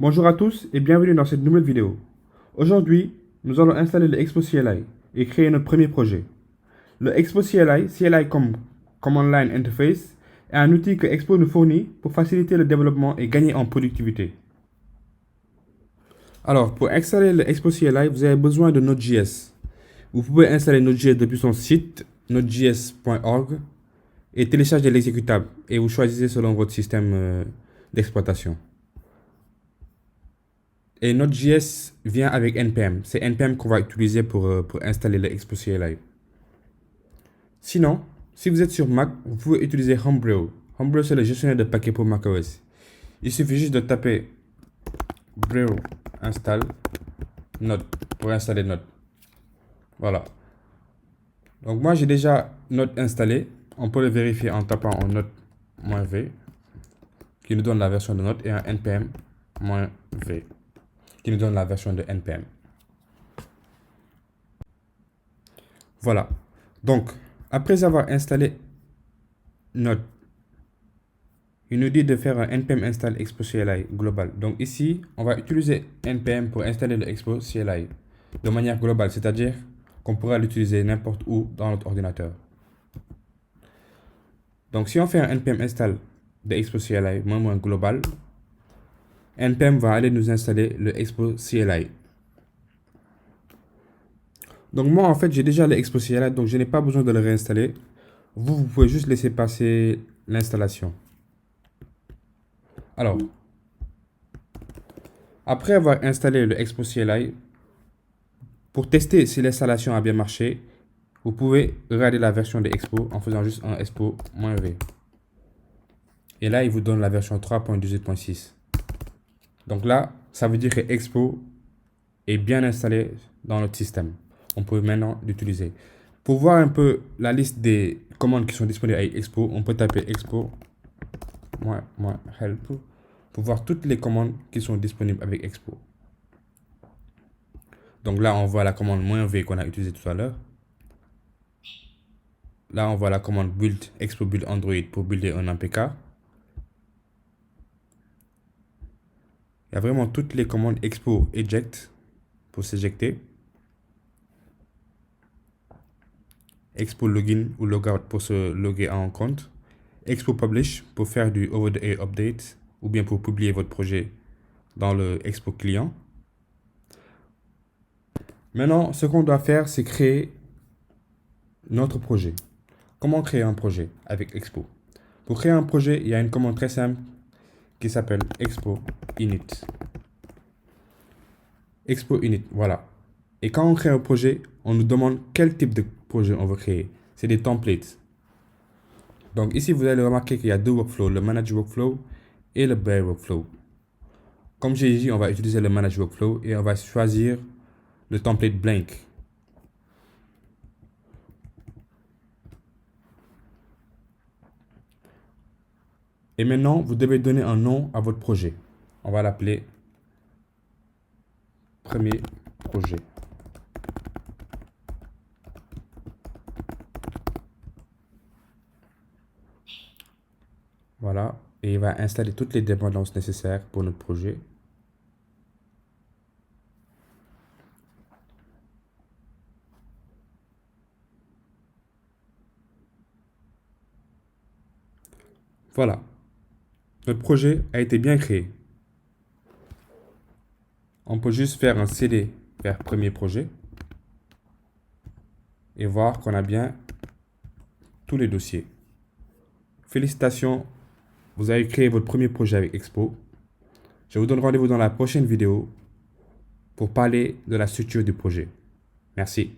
Bonjour à tous et bienvenue dans cette nouvelle vidéo. Aujourd'hui, nous allons installer le Expo CLI et créer notre premier projet. Le Expo CLI comme Command Line Interface, est un outil que Expo nous fournit pour faciliter le développement et gagner en productivité. Alors, pour installer le Expo CLI, vous avez besoin de Node.js. Vous pouvez installer Node.js depuis son site nodejs.org et télécharger l'exécutable et vous choisissez selon votre système d'exploitation. Et Node.js vient avec NPM. C'est NPM qu'on va utiliser pour installer le Expo CLI. Sinon, si vous êtes sur Mac, vous pouvez utiliser Homebrew. Homebrew, c'est le gestionnaire de paquets pour macOS. Il suffit juste de taper brew install Node pour installer Node. Voilà. Donc moi, j'ai déjà Node installé. On peut le vérifier en tapant en Node-v qui nous donne la version de Node et un npm-v qui nous donne la version de npm. Voilà. Donc, après avoir installé Node, il nous dit de faire un npm install expo CLI global. Donc ici, on va utiliser npm pour installer le expo CLI de manière globale, c'est-à-dire qu'on pourra l'utiliser n'importe où dans notre ordinateur. Donc si on fait un npm install de expo CLI moins global, npm va aller nous installer le expo CLI. Donc moi en fait j'ai déjà le expo CLI, donc je n'ai pas besoin de le réinstaller. Vous pouvez juste laisser passer l'installation. Alors, après avoir installé le Expo CLI, pour tester si l'installation a bien marché, vous pouvez regarder la version de Expo en faisant juste un expo-v. Et là, il vous donne la version 3.18.6. Donc là, ça veut dire que Expo est bien installé dans notre système. On peut maintenant l'utiliser. Pour voir un peu la liste des commandes qui sont disponibles avec Expo, on peut taper expo-help pour voir toutes les commandes qui sont disponibles avec Expo. Donc là, on voit la commande -v qu'on a utilisée tout à l'heure. Là, on voit la commande build, expo build Android pour builder un APK. Il y a vraiment toutes les commandes expo eject pour s'éjecter. Expo login ou logout pour se loguer en compte. Expo publish pour faire du over the air update ou bien pour publier votre projet dans le expo client. Maintenant, ce qu'on doit faire, c'est créer notre projet. Comment créer un projet avec Expo? Pour créer un projet, il y a une commande très simple qui s'appelle expo init. Expo init, voilà. Et quand on crée un projet, on nous demande quel type de projet on veut créer. C'est des templates. Donc ici, vous allez remarquer qu'il y a deux workflows, le manage workflow et le bare workflow. Comme j'ai dit, on va utiliser le manage workflow et on va choisir le template blank. Et maintenant, vous devez donner un nom à votre projet. On va l'appeler premier projet. Voilà. Et il va installer toutes les dépendances nécessaires pour notre projet. Voilà. Notre projet a été bien créé. On peut juste faire un CD vers premier projet et voir qu'on a bien tous les dossiers. Félicitations, vous avez créé votre premier projet avec Expo. Je vous donne rendez-vous dans la prochaine vidéo pour parler de la structure du projet. Merci.